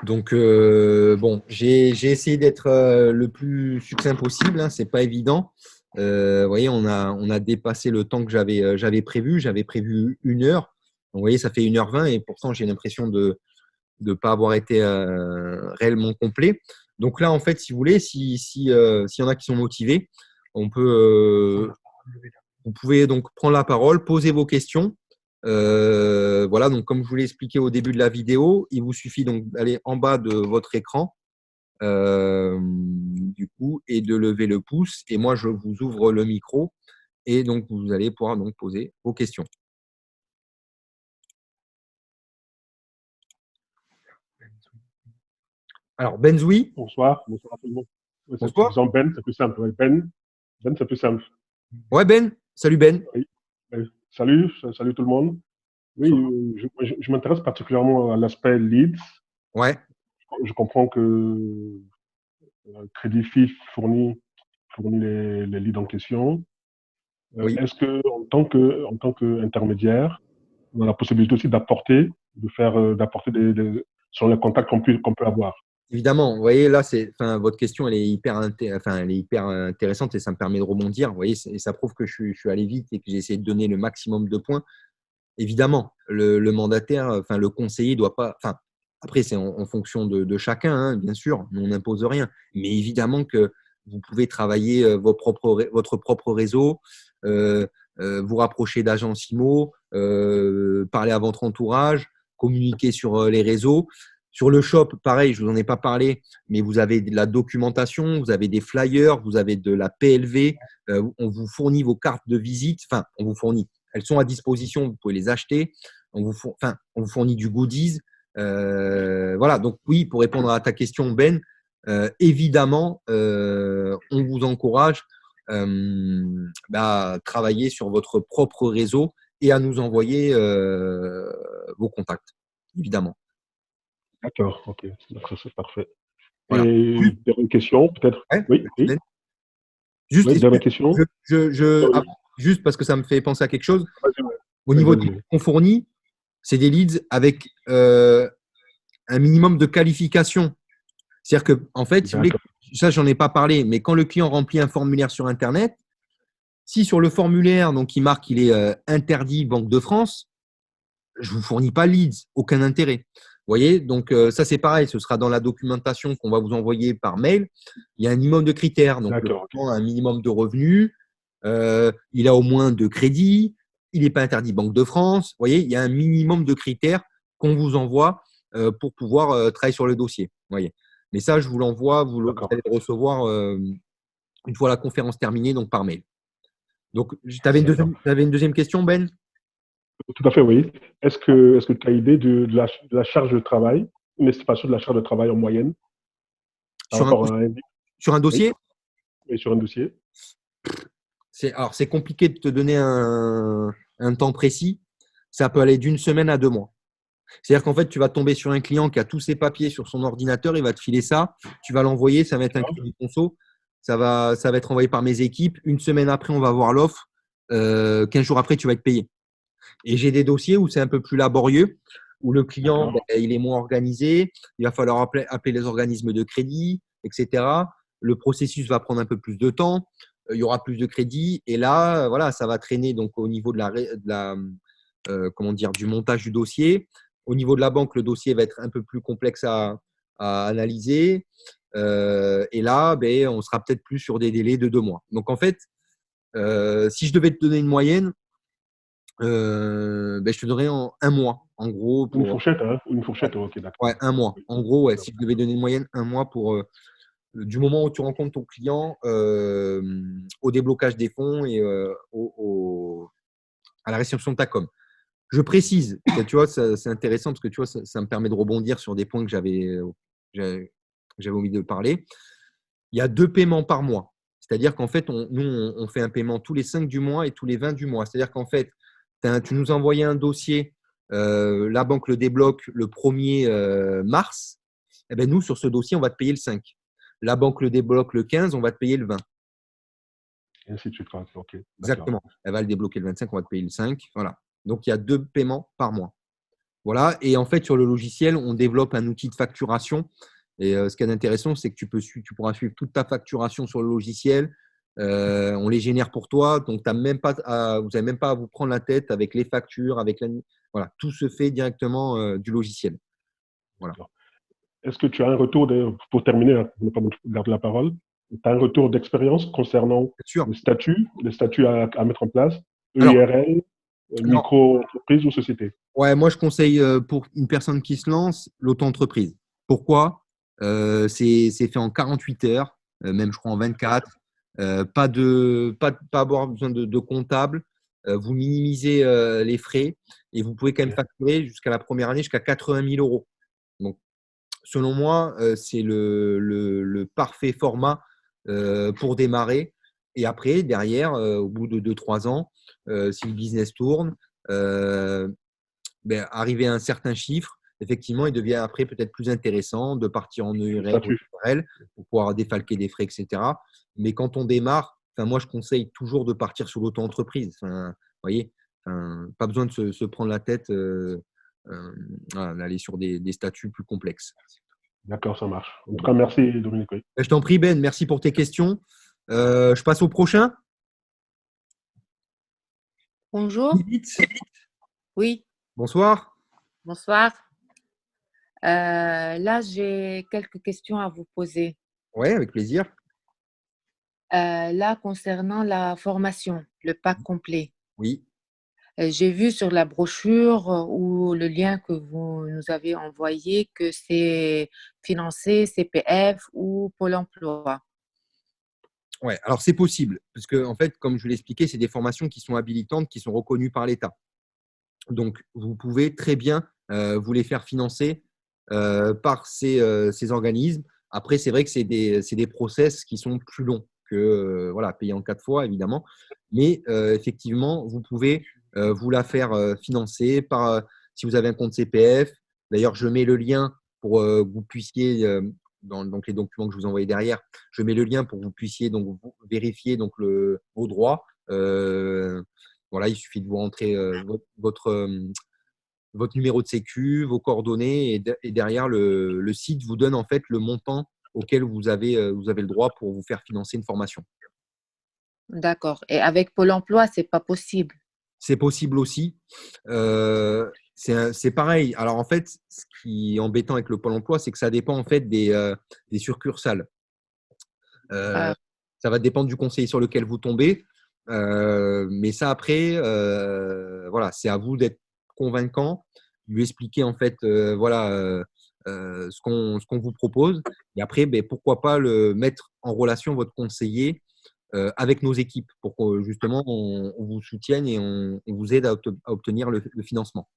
Donc, bon, j'ai essayé d'être le plus succinct possible, hein, c'est pas évident. Vous voyez, on a dépassé le temps que j'avais prévu. J'avais prévu 1 heure. Donc, vous voyez, ça fait 1h20 et pourtant, j'ai l'impression de ne pas avoir été réellement complet. Donc là, en fait, si vous voulez, s'il y en a qui sont motivés, on peut, vous pouvez donc prendre la parole, poser vos questions. Voilà, donc comme je vous l'ai expliqué au début de la vidéo, il vous suffit donc d'aller en bas de votre écran du coup et de lever le pouce. Et moi, je vous ouvre le micro et donc vous allez pouvoir donc poser vos questions. Alors, Benzoui, Bonsoir, bonsoir à tout le monde. Oui, bonsoir. disons Ben, c'est plus simple. Oui, Ben, c'est plus simple. Ouais, Ben. Salut, Ben. Oui. Salut, salut tout le monde. Oui, Bonsoir. je m'intéresse particulièrement à l'aspect leads. Ouais, Je comprends que Crédit FIF fournit les leads en question. oui. Est-ce que en tant qu'intermédiaire, on a la possibilité aussi d'apporter sur les contacts qu'on peut avoir? Évidemment, vous voyez, là, enfin, votre question, elle est hyper intéressante et ça me permet de rebondir. Vous voyez, et ça prouve que je suis allé vite et que j'ai essayé de donner le maximum de points. Évidemment, le mandataire, enfin, le conseiller doit pas. Enfin, après, c'est en fonction de chacun, hein, bien sûr, on n'impose rien. Mais évidemment que vous pouvez travailler votre propre réseau, euh, vous rapprocher d'agences IMO, parler à votre entourage, communiquer sur les réseaux. Sur le shop, pareil, je ne vous en ai pas parlé, mais vous avez de la documentation, vous avez des flyers, vous avez de la PLV, on vous fournit vos cartes de visite, enfin, on vous fournit, elles sont à disposition, vous pouvez les acheter, on vous fournit du goodies. Voilà, donc oui, pour répondre à ta question, Ben, évidemment, on vous encourage à travailler sur votre propre réseau et à nous envoyer vos contacts, évidemment. D'accord, ok, d'accord, c'est parfait. Voilà. Et Juste, dernière question, peut-être. ouais, Oui, oui, Ben. Juste, oui, dernière question. juste parce que ça me fait penser à quelque chose. Vas-y, Au vas-y, niveau des vas-y. leads qu'on fournit, c'est des leads avec un minimum de qualification. C'est-à-dire que, en fait, si vous voulez, D'accord. ça, j'en ai pas parlé, mais quand le client remplit un formulaire sur Internet, si sur le formulaire, donc, il marque qu'il est interdit Banque de France, je vous fournis pas leads, aucun intérêt. Vous voyez, donc ça c'est pareil, ce sera dans la documentation qu'on va vous envoyer par mail. Il y a un minimum de critères. Donc le D'accord, ok. client a un minimum de revenus, il a au moins de crédits, il n'est pas interdit Banque de France. Vous voyez, il y a un minimum de critères qu'on vous envoie pour pouvoir travailler sur le dossier. Vous voyez. Mais ça, je vous l'envoie, vous D'accord. allez le recevoir une fois la conférence terminée, donc par mail. Donc, tu avais D'accord. une deuxième question, Ben? Tout à fait, oui. Est-ce que tu as idée de la charge de travail, une estimation de la charge de travail en moyenne par Sur un, rapport à un, sur un oui, dossier? et sur un dossier? Alors, c'est compliqué de te donner un temps précis. Ça peut aller d'une semaine à 2 mois. C'est-à-dire qu'en fait, tu vas tomber sur un client qui a tous ses papiers sur son ordinateur, il va te filer ça, tu vas l'envoyer, ça va être un D'accord. crédit conso, ça va être envoyé par mes équipes. Une semaine après, on va voir l'offre. 15 jours après, tu vas être payé. Et j'ai des dossiers où c'est un peu plus laborieux, où le client, D'accord. il est moins organisé, il va falloir appeler les organismes de crédit, etc. Le processus va prendre un peu plus de temps, il y aura plus de crédit, et là, voilà, ça va traîner donc au niveau comment dire, du montage du dossier. Au niveau de la banque, le dossier va être un peu plus complexe à analyser. Et là, on sera peut-être plus sur des délais de 2 mois. Donc en fait, si je devais te donner une moyenne, je te donnerais en 1 mois, en gros, Une pour fourchette, hein? Une ouais, fourchette, ok, d'accord. ouais, 1 mois. Oui, En gros, ouais, d'accord. si je devais donner une moyenne, 1 mois pour du moment où tu rencontres ton client au déblocage des fonds et à la réception de ta com. Je précise, tu vois, c'est intéressant parce que tu vois, ça me permet de rebondir sur des points que j'avais omis de parler. Il y a 2 paiements par mois. C'est-à-dire qu'en fait, nous, on fait un paiement tous les 5 du mois et tous les 20 du mois. C'est-à-dire qu'en fait, tu nous envoyais un dossier, la banque le débloque le 1er mars. Eh ben, nous, sur ce dossier, on va te payer le 5. La banque le débloque le 15, on va te payer le 20. Et ainsi de suite, quoi. Ok, d'accord. Exactement. Elle va le débloquer le 25, on va te payer le 5. Voilà. Donc, il y a 2 paiements par mois. Voilà. Et en fait, sur le logiciel, on développe un outil de facturation. Et ce qui est intéressant, c'est que tu pourras suivre toute ta facturation sur le logiciel. On les génère pour toi. Donc, vous n'avez même pas à vous prendre la tête avec les factures, voilà, tout se fait directement du logiciel. Voilà. Est-ce que tu as un retour, pour terminer, hein, pour ne pas me garder la parole, tu as un retour d'expérience concernant Bien sûr. les statuts à mettre en place, Alors, EIRL, micro-entreprise ou société? ouais, moi, je conseille pour une personne qui se lance, l'auto-entreprise. Pourquoi? C'est fait en 48 heures, même je crois en 24. Pas avoir besoin de comptable. Vous minimisez les frais et vous pouvez quand même Ok. facturer jusqu'à la première année jusqu'à 80 000 euros. Donc, selon moi, c'est le parfait format pour démarrer. Et après, derrière, au bout de 2-3 ans, si le business tourne, arrivé à un certain chiffre, effectivement, il devient après peut-être plus intéressant de partir en Le EURL ou statut. URL pour pouvoir défalquer des frais, etc. Mais quand on démarre, moi, je conseille toujours de partir sur l'auto-entreprise. Vous voyez, pas besoin de se prendre la tête voilà, d'aller sur des statuts plus complexes. D'accord, ça marche. En tout cas, merci Dominique. Oui. Je t'en prie, Ben, merci pour tes questions. Je passe au prochain. Bonjour. Oui, Bonsoir. bonsoir. Là, j'ai quelques questions à vous poser. Oui, avec plaisir. Là, concernant la formation, le pack complet, Oui. j'ai vu sur la brochure ou le lien que vous nous avez envoyé que c'est financé CPF ou Pôle emploi. Ouais, alors c'est possible, parce que en fait, comme je l'ai expliqué, c'est des formations qui sont habilitantes, qui sont reconnues par l'État. Donc, vous pouvez très bien vous les faire financer par ces organismes. Après, c'est vrai que c'est des process qui sont plus longs que voilà, payer en 4 fois, évidemment. Mais effectivement, vous pouvez vous la faire financer si vous avez un compte CPF. D'ailleurs, je mets le lien pour que vous puissiez, dans donc les documents que je vous envoie derrière, je mets le lien pour que vous puissiez donc vérifier donc vos droits. Voilà, il suffit de vous rentrer votre numéro de sécu, vos coordonnées et derrière le site vous donne en fait le montant auquel vous avez le droit pour vous faire financer une formation. D'accord. Et avec Pôle emploi, c'est pas possible. C'est possible aussi. C'est pareil. Alors en fait, ce qui est embêtant avec le Pôle emploi, c'est que ça dépend en fait des succursales. Ah, Ça va dépendre du conseiller sur lequel vous tombez. Mais ça, après, voilà, c'est à vous d'être convaincant, lui expliquer en fait, voilà, ce qu'on vous propose. Et après, pourquoi pas le mettre en relation votre conseiller avec nos équipes pour que justement on vous soutienne et on vous aide à obtenir le financement.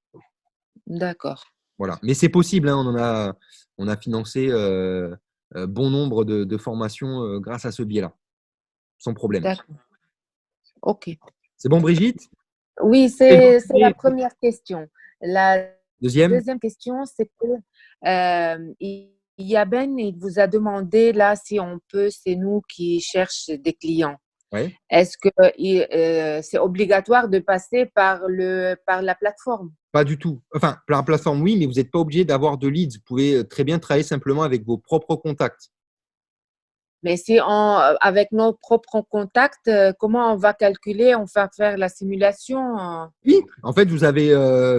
d'accord. Voilà. Mais c'est possible, hein, on a financé bon nombre de formations grâce à ce biais-là, sans problème. D'accord. OK. C'est bon, Brigitte? Oui, c'est la première question. La Deuxième? deuxième question, c'est que il y a Ben, il vous a demandé là si on peut, c'est nous qui cherchons des clients. Ouais. Est-ce que c'est obligatoire de passer par la plateforme? Pas du tout. Enfin, la plateforme, oui, mais vous n'êtes pas obligé d'avoir de leads. Vous pouvez très bien travailler simplement avec vos propres contacts. Mais si avec nos propres contacts, comment on va calculer, on va faire la simulation? Oui, en fait, vous avez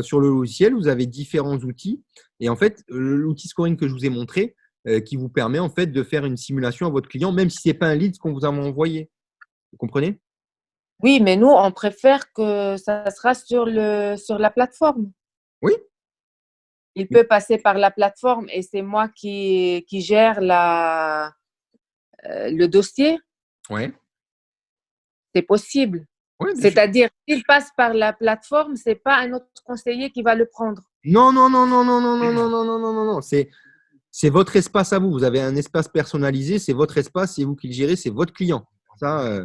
sur le logiciel, vous avez différents outils. Et en fait, l'outil scoring que je vous ai montré, qui vous permet en fait de faire une simulation à votre client, même si ce n'est pas un lead qu'on vous a envoyé. Vous comprenez? Oui, mais nous, on préfère que ça sera sur la plateforme. Oui. Il peut passer par la plateforme et c'est moi qui gère le dossier. Ouais. C'est possible. Ouais, bien sûr. C'est-à-dire, s'il passe par la plateforme, c'est pas un autre conseiller qui va le prendre. Non, non, non, non, non, non, non, non, non, non, non, non, non. C'est votre espace à vous. Vous avez un espace personnalisé, c'est votre espace, c'est vous qui le gérez, c'est votre client. Ça,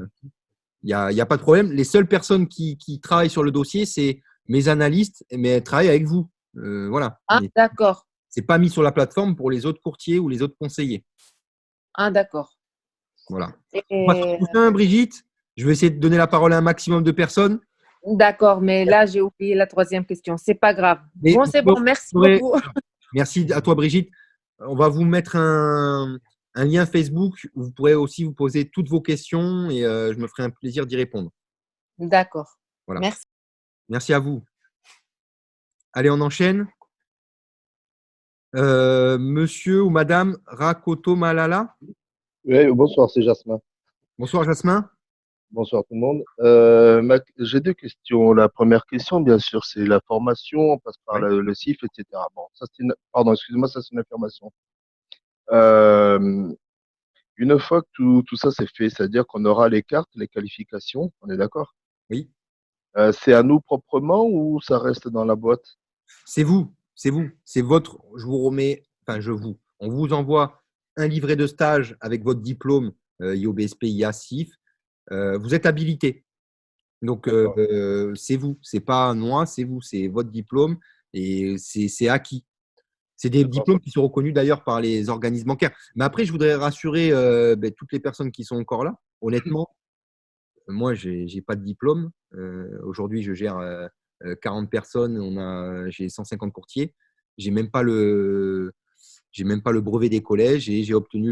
il y a pas de problème. Les seules personnes qui travaillent sur le dossier, c'est mes analystes, mais elles travaillent avec vous. Voilà. Ah, Mais d'accord. c'est pas mis sur la plateforme pour les autres courtiers ou les autres conseillers. Ah, d'accord. Voilà. On passe au Et prochain, Brigitte. Je vais essayer de donner la parole à un maximum de personnes. D'accord, mais là, j'ai oublié la troisième question. C'est pas grave. Mais Bon, c'est bon. Merci beaucoup. merci à toi, Brigitte. On va vous mettre un lien Facebook où vous pourrez aussi vous poser toutes vos questions et je me ferai un plaisir d'y répondre. D'accord. Voilà. Merci. Merci à vous. Allez, on enchaîne. Monsieur ou Madame Rakoto Malala. Oui, bonsoir, c'est Jasmin. Bonsoir, Jasmin. Bonsoir tout le monde. J'ai deux questions. La première question, bien sûr, c'est la formation, on passe par Ouais. le CIF, etc. Bon, ça c'est pardon, excusez-moi, ça c'est une affirmation. Euh, une fois que tout ça c'est fait, c'est-à-dire qu'on aura les cartes, les qualifications, on est d'accord? Oui. C'est à nous proprement ou ça reste dans la boîte? C'est vous. C'est vous. C'est votre. Je vous remets. Enfin, On vous envoie un livret de stage avec votre diplôme IOBSP, IA, CIF. Vous êtes habilité. Donc, D'accord. c'est vous. C'est pas moi, c'est vous. C'est votre diplôme et c'est acquis. C'est des D'accord. diplômes qui sont reconnus d'ailleurs par les organismes bancaires. Mais après, je voudrais rassurer toutes les personnes qui sont encore là. Honnêtement, moi, je n'ai pas de diplôme. Aujourd'hui, je gère 40 personnes. J'ai 150 courtiers. J'ai même pas le, j'ai même pas le brevet des collèges et j'ai obtenu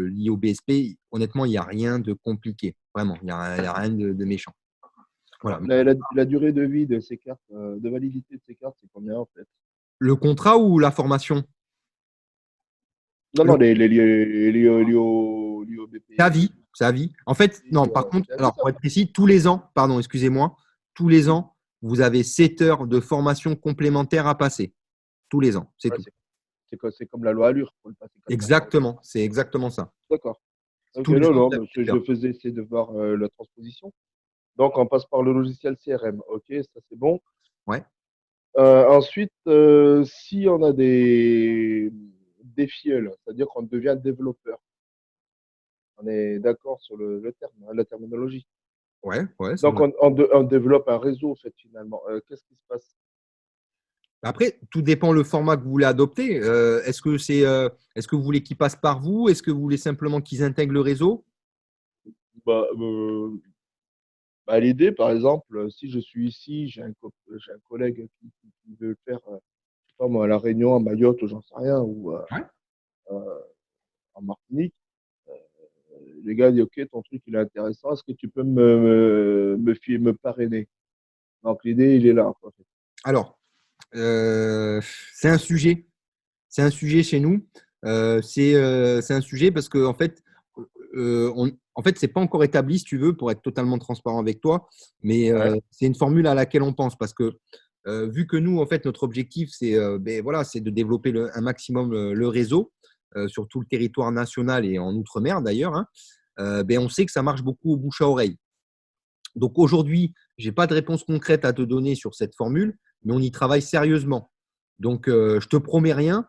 l'IOBSP. Honnêtement, il n'y a rien de compliqué. Vraiment, il n'y a rien de méchant. Voilà. La durée de vie de ces cartes, de validité de ces cartes, c'est combien en fait? Le contrat ou la formation? Non, Le non, liés au C'est à BPI. vie, c'est à vie. En fait, non, par contre, C'est à vie, alors ça. pour être précis, tous les ans, pardon, excusez-moi, tous les ans, vous avez 7 heures de formation complémentaire à passer. Tous les ans, c'est Ouais, tout. c'est comme la loi Allure pour le passer 4 ans par an. Exactement, c'est exactement ça. D'accord. Ok, Tous les non, ans, non, vous avez parce que 7 je heures. faisais essayer de voir la transposition. Donc, on passe par le logiciel CRM. Ok, ça c'est bon. Ouais. Ensuite, si on a des filleuls, c'est-à-dire qu'on devient développeur, on est d'accord sur le terme, hein, la terminologie. Ouais, ouais. Donc, on développe un réseau, en fait, finalement. Qu'est-ce qui se passe? Après, tout dépend le format que vous voulez adopter. Est-ce que vous voulez qu'ils passent par vous? Est-ce que vous voulez simplement qu'ils intègrent le réseau? Bah, l'idée, par exemple, si je suis ici, j'ai un collègue qui veut faire, je sais pas moi, à La Réunion, à Mayotte, ou j'en sais rien, ou Ouais. euh, en Martinique. Les gars disent, OK, ton truc, il est intéressant. Est-ce que tu peux me parrainer? Donc, l'idée, il est là, quoi. Alors, euh, c'est un sujet. C'est un sujet chez nous. C'est un sujet parce que en fait, c'est pas encore établi, si tu veux, pour être totalement transparent avec toi, mais Ouais. c'est une formule à laquelle on pense parce que vu que nous, en fait, notre objectif, c'est de développer un maximum le réseau sur tout le territoire national et en outre-mer d'ailleurs, hein, on sait que ça marche beaucoup au bouche à oreille. Donc aujourd'hui, je n'ai pas de réponse concrète à te donner sur cette formule, mais on y travaille sérieusement. Donc, je ne te promets rien,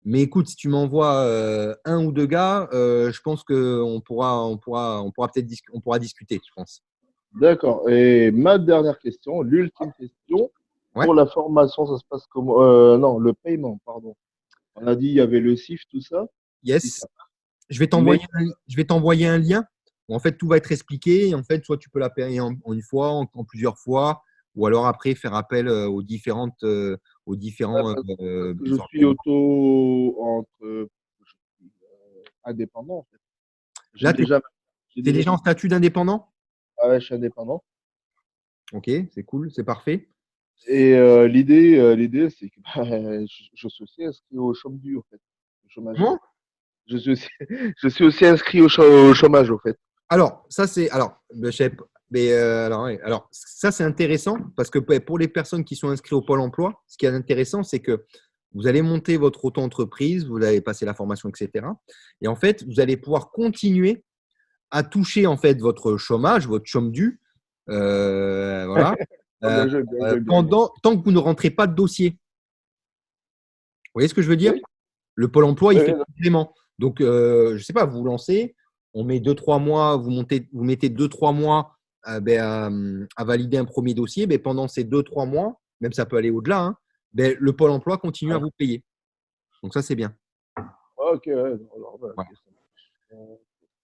mais écoute, si tu m'envoies un ou deux gars, je pense qu'on pourra peut-être on pourra discuter, je pense. D'accord. Et ma dernière question, l'ultime question, Ouais. pour la formation, ça se passe comment? Non, le paiement, pardon. On a dit il y avait le CIF, tout ça. Si Yes. ça. Je vais Mais t'envoyer un lien où en fait tout va être expliqué. Et en fait, soit tu peux la payer en une fois, en plusieurs fois, ou alors après faire appel aux ouais, différents parce que je suis organismes. je suis, indépendant, en fait. J'ai Là, tu déjà, j'ai es déjà déjà en statut d'indépendant? ah ouais, je suis indépendant. Ok, c'est cool, c'est parfait. Et l'idée, c'est que je suis aussi inscrit au chômage, en fait, au chômage. Comment? Je suis aussi, je suis aussi inscrit au chômage, au fait. Alors, ça, c'est. Alors, je sais pas, mais, alors, ouais, alors, ça, c'est intéressant parce que pour les personnes qui sont inscrites au Pôle emploi, ce qui est intéressant, c'est que vous allez monter votre auto-entreprise, vous allez passer la formation, etc. Et en fait, vous allez pouvoir continuer à toucher en fait votre chômage, votre chôme dû, voilà, Ah, euh, bien joué, bien joué, bien joué. tant que vous ne rentrez pas de dossier. Vous voyez ce que je veux dire? Oui, Le Pôle emploi, il oui, fait oui, complément. Donc, je ne sais pas, vous vous lancez, on met 2-3 mois, vous mettez 2-3 mois à valider un premier dossier. Pendant ces 2-3 mois, même ça peut aller au-delà, hein, le Pôle emploi continue à ouais. vous payer. Donc, ça, c'est bien. Ok, ouais, alors, bah, Voilà. ok, ça marche.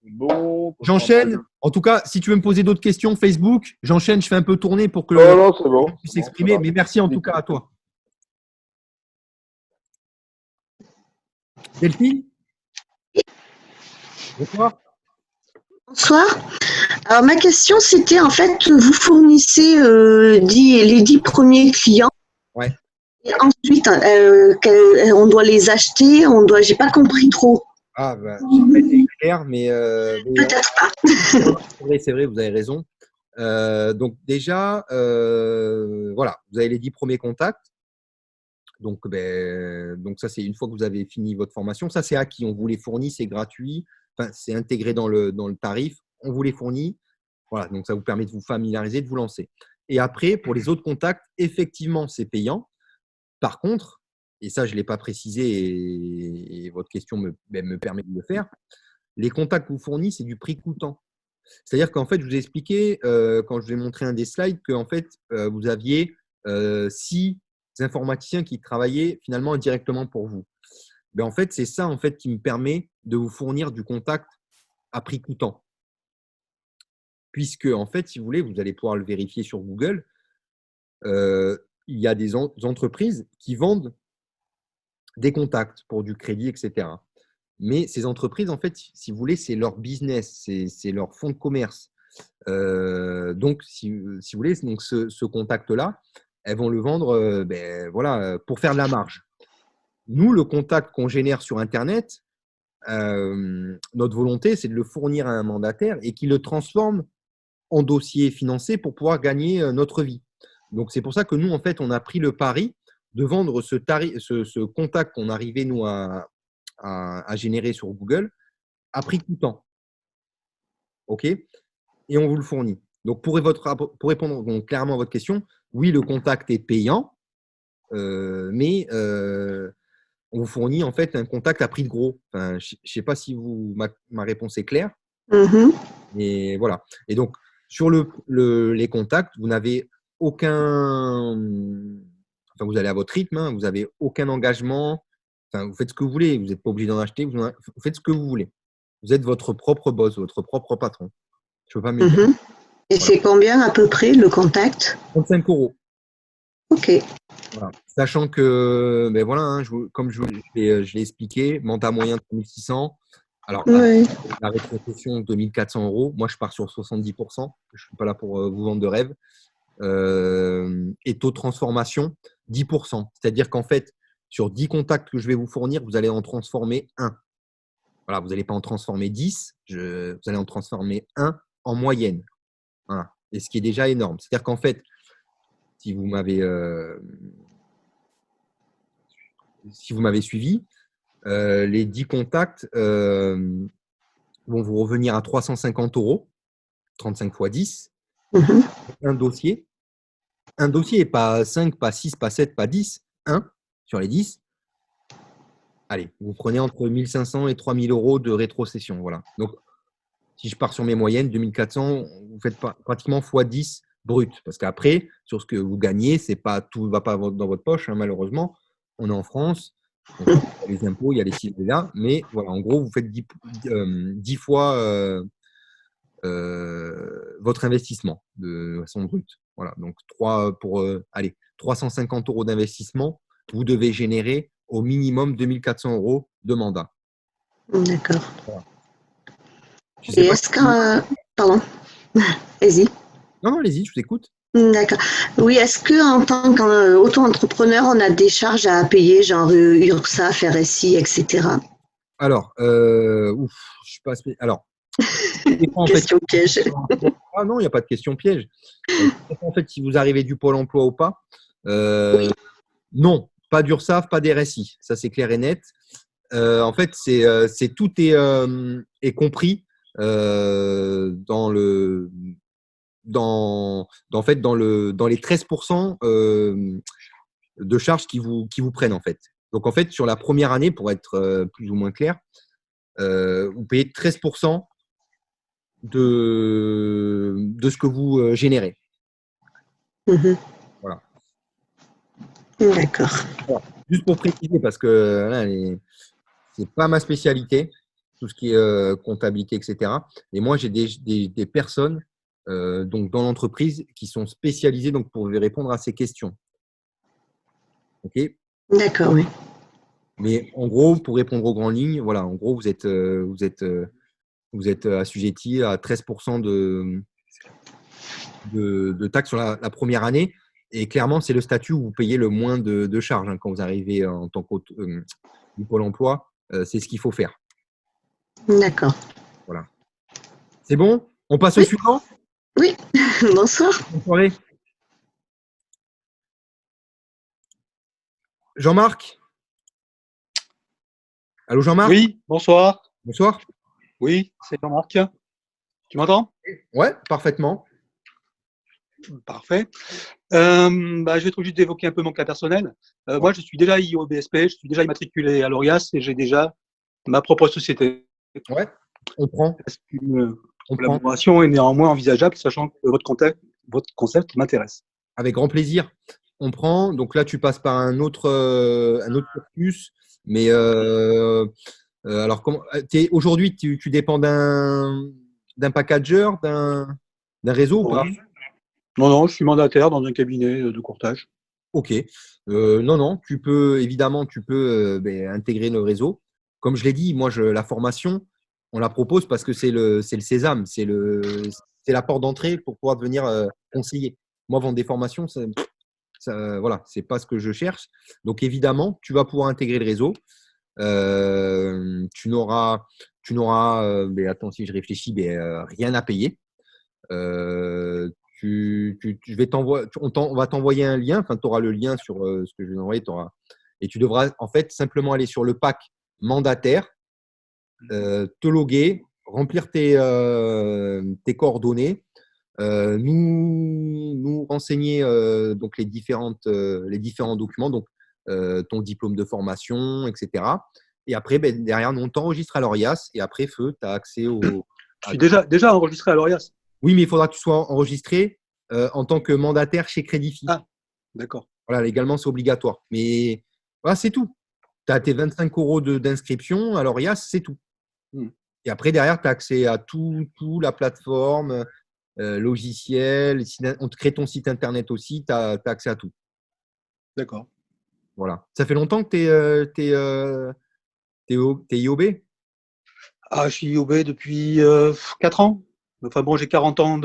Bon. J'enchaîne. En tout cas, si tu veux me poser d'autres questions, Facebook, j'enchaîne, je fais un peu tourner pour que Non, non, c'est bon. puisse s'exprimer. Mais merci en tout cas à toi. Delphine? Bonsoir. Bonsoir. Alors, ma question, c'était en fait, vous fournissez les 10 premiers clients. Ouais. Et ensuite, on doit les acheter, j'ai pas compris trop. Ah, bah, je sais pas été clair, mais Peut-être pas. c'est vrai, vous avez raison. Donc déjà, voilà, vous avez les 10 premiers contacts. Donc ça, c'est une fois que vous avez fini votre formation. Ça, c'est acquis. On vous les fournit, c'est gratuit. Enfin, c'est intégré dans le tarif. On vous les fournit. Voilà, donc ça vous permet de vous familiariser, de vous lancer. Et après, pour les autres contacts, effectivement, c'est payant. Par contre, et ça, je ne l'ai pas précisé et votre question me permet de le faire, les contacts que vous fournissez, c'est du prix coûtant. C'est-à-dire qu'en fait, je vous ai expliqué, quand je vous ai montré un des slides, qu'en fait, vous aviez 6 informaticiens qui travaillaient finalement directement pour vous. En fait, c'est ça en fait, qui me permet de vous fournir du contact à prix coûtant. Puisque, en fait, si vous voulez, vous allez pouvoir le vérifier sur Google, il y a des entreprises qui vendent des contacts pour du crédit, etc. Mais ces entreprises, en fait, si vous voulez, c'est leur business, c'est leur fonds de commerce. Donc, si vous voulez, donc ce contact-là, elles vont le vendre voilà, pour faire de la marge. Nous, le contact qu'on génère sur Internet, notre volonté, c'est de le fournir à un mandataire et qu'il le transforme en dossier financé pour pouvoir gagner notre vie. Donc, c'est pour ça que nous, en fait, on a pris le pari de vendre ce contact qu'on arrivait, nous, à générer sur Google à prix coûtant. OK? Et on vous le fournit. Donc, pour répondre donc, clairement à votre question, oui, le contact est payant, mais on vous fournit en fait un contact à prix de gros. Enfin, je ne sais pas si ma réponse est claire. Mais voilà. Et donc, sur les contacts, vous n'avez aucun… Enfin, vous allez à votre rythme, hein, vous n'avez aucun engagement. Enfin, vous faites ce que vous voulez. Vous n'êtes pas obligé d'en acheter. Vous faites ce que vous voulez. Vous êtes votre propre boss, votre propre patron. Je ne peux pas mieux dire. Et c'est combien à peu près le contact? 35 €. Ok. Voilà. Sachant que, voilà, hein, comme je l'ai expliqué, mandat moyen de 3600. Alors, Ouais. la rétrocession de 1400 €. Moi, je pars sur 70%. Je ne suis pas là pour vous vendre de rêve. Et taux de transformation, 10%. C'est-à-dire qu'en fait, sur 10 contacts que je vais vous fournir, vous allez en transformer un. Voilà, vous n'allez pas en transformer 10, vous allez en transformer un en moyenne. Voilà. Et ce qui est déjà énorme. C'est-à-dire qu'en fait, si vous m'avez suivi, les 10 contacts vont vous revenir à 350 €, 35 x 10. Un dossier. Un dossier, et pas 5, pas 6, pas 7, pas 10. 1 sur les 10. Allez, vous prenez entre 1500 et 3000 € de rétrocession. Voilà. Donc, si je pars sur mes moyennes, 2400, vous faites pratiquement x10 brut. Parce qu'après, sur ce que vous gagnez, tout ne va pas dans votre poche, hein, malheureusement. On est en France. Donc, il y a les impôts, il y a les ci et là. Mais voilà, en gros, vous faites 10 fois votre investissement de façon brute. Voilà. Donc, 350 € d'investissement, vous devez générer au minimum 2400 € de mandat. D'accord. Voilà. Et est-ce pardon, vas-y. Non, allez-y, je vous écoute. D'accord. Oui, est-ce qu'en tant qu'auto-entrepreneur, on a des charges à payer, genre URSSAF, RSI, etc. Alors, je suis pas alors, en question piège. Ah non, il n'y a pas de question piège. En fait, si vous arrivez du Pôle emploi ou pas, non, pas d'URSSAF, pas d'RSI. Ça, c'est clair et net. En fait, tout est compris dans les 13% de charges qui vous prennent, en fait. Donc, en fait, sur la première année, pour être plus ou moins clair, vous payez 13% de ce que vous générez. Voilà. D'accord. Alors, juste pour préciser, parce que là, c'est pas ma spécialité. tout ce qui est comptabilité, etc. Et moi, j'ai des personnes donc dans l'entreprise qui sont spécialisées donc, pour répondre à ces questions. OK? D'accord, oui. Mais en gros, pour répondre aux grandes lignes, voilà, en gros, vous êtes assujetti à 13% de taxes sur la première année. Et clairement, c'est le statut où vous payez le moins de charges quand vous arrivez en tant que du Pôle emploi. C'est ce qu'il faut faire. D'accord. Voilà. C'est bon? On passe au Oui. suivant? Oui, bonsoir. Bonne soirée. Jean-Marc? Allô, Jean-Marc? Oui, bonsoir. Bonsoir. Oui, c'est Jean-Marc. Tu m'entends? Ouais, parfaitement. Parfait. Je vais être obligé d'évoquer un peu mon cas personnel. Moi, je suis déjà IOBSP, je suis déjà immatriculé à l'ORIAS et j'ai déjà ma propre société. Ouais, on prend. Est-ce qu'une On prend. collaboration est néanmoins envisageable, sachant que votre concept m'intéresse? Avec grand plaisir. On prend. Donc là, tu passes par un autre cursus. Mais alors, aujourd'hui, tu dépends d'un packager, d'un réseau ou pas? Non, je suis mandataire dans un cabinet de courtage. Ok. Non, évidemment, tu peux intégrer le réseau. Comme je l'ai dit, moi, la formation, on la propose parce que c'est le sésame, c'est la porte d'entrée pour pouvoir devenir conseiller. Moi, vendre des formations, voilà, c'est pas ce que je cherche. Donc, évidemment, tu vas pouvoir intégrer le réseau. Tu n'auras, attends, si je réfléchis, rien à payer. On va t'envoyer un lien, enfin, tu auras le lien sur ce que je vais envoyer, et tu devras en fait simplement aller sur le pack mandataire, te loguer, remplir tes coordonnées, nous renseigner donc les différents documents, donc ton diplôme de formation, etc. Et après, derrière, on t'enregistre à l'ORIAS et après, feu, tu as accès au. Je suis déjà enregistré à l'ORIAS. Oui, mais il faudra que tu sois enregistré en tant que mandataire chez Crédify. Ah, d'accord. Voilà, légalement, c'est obligatoire. Mais voilà, c'est tout. Tu as tes 25 € d'inscription à l'ORIAS, c'est tout. Et après, derrière, tu as accès à tout, la plateforme, logiciel. On te crée ton site internet aussi, tu as accès à tout. D'accord. Voilà. Ça fait longtemps que tu es IOB? Ah, je suis IOB depuis 4 ans. Enfin bon, j'ai 40 ans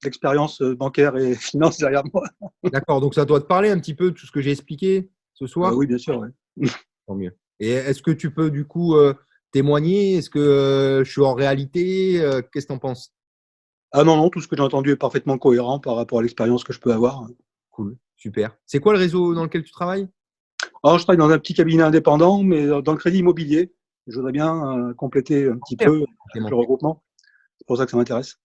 d'expérience bancaire et finance derrière moi. D'accord, donc ça doit te parler un petit peu de tout ce que j'ai expliqué ce soir? Oui, bien sûr. Ouais. Tant mieux. Et est-ce que tu peux du coup témoigner? Est-ce que je suis en réalité? Qu'est-ce que tu en penses? Ah non, tout ce que j'ai entendu est parfaitement cohérent par rapport à l'expérience que je peux avoir. Cool, super. C'est quoi le réseau dans lequel tu travailles? Alors, je travaille dans un petit cabinet indépendant, mais dans le crédit immobilier. Je voudrais bien compléter un petit peu le regroupement. C'est pour ça que ça m'intéresse.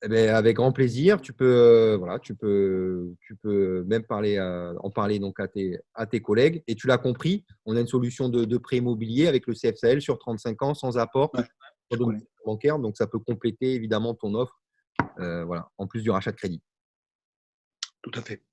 Avec grand plaisir. Tu peux, même en parler donc à tes collègues. Et tu l'as compris, on a une solution de prêt immobilier avec le CFCL sur 35 ans sans apport bancaire. Donc, ça peut compléter évidemment ton offre en plus du rachat de crédit. Tout à fait.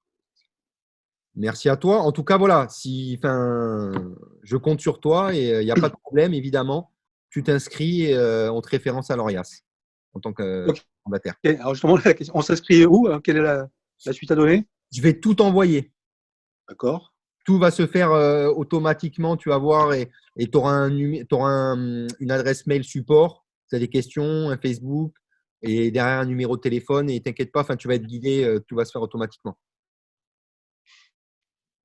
Merci à toi. En tout cas, voilà, je compte sur toi et il n'y a pas de problème, évidemment. Tu t'inscris et on te référence à l'ORIAS en tant que mandataire. Okay. Alors justement, la question, on s'inscrit où? Quelle est la suite à donner? Je vais tout envoyer. D'accord. Tout va se faire automatiquement, tu vas voir, et tu auras, une adresse mail support. Tu as des questions, un Facebook et derrière un numéro de téléphone. Et t'inquiète pas, tu vas être guidé, tout va se faire automatiquement.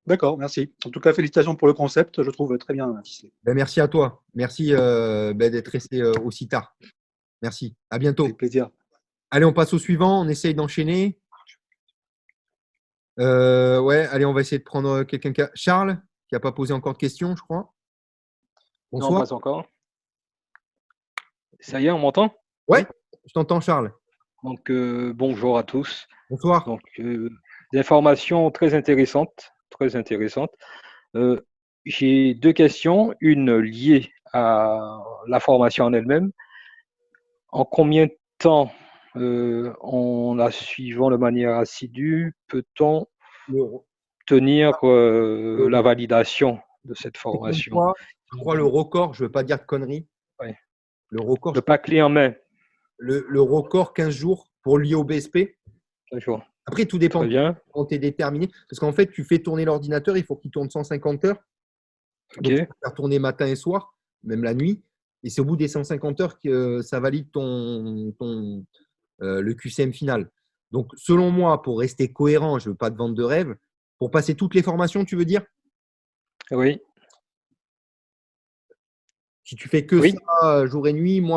D'accord, merci. En tout cas, félicitations pour le concept, je trouve très bien ficelé. Merci à toi. Merci d'être resté aussi tard. Merci. À bientôt. Avec plaisir. Allez, on passe au suivant. On essaye d'enchaîner. Allez, on va essayer de prendre quelqu'un. Charles, qui n'a pas posé encore de questions, je crois. Bonsoir. Non, pas encore. Ça y est, on m'entend? Ouais, je t'entends, Charles. Donc, bonjour à tous. Bonsoir. Donc, des informations très intéressantes. Très intéressantes. J'ai 2 questions. Une liée à la formation en elle-même. En combien de temps, en la suivant de manière assidue, peut-on obtenir la validation de cette formation? Je crois le record, je ne veux pas dire de conneries, Le record, Le pack clé en main. le record 15 jours pour l'IOBSP. Bonjour. Après, tout dépend Très de bien. quand tu es déterminé. Parce qu'en fait, tu fais tourner l'ordinateur, il faut qu'il tourne 150 heures. Ok. Donc, tu peux faire tourner matin et soir, même la nuit. Et c'est au bout des 150 heures que ça valide le QCM final. Donc, selon moi, pour rester cohérent, je ne veux pas de vente de rêve, pour passer toutes les formations, tu veux dire? Oui. Si tu fais que Oui. ça jour et nuit, moi,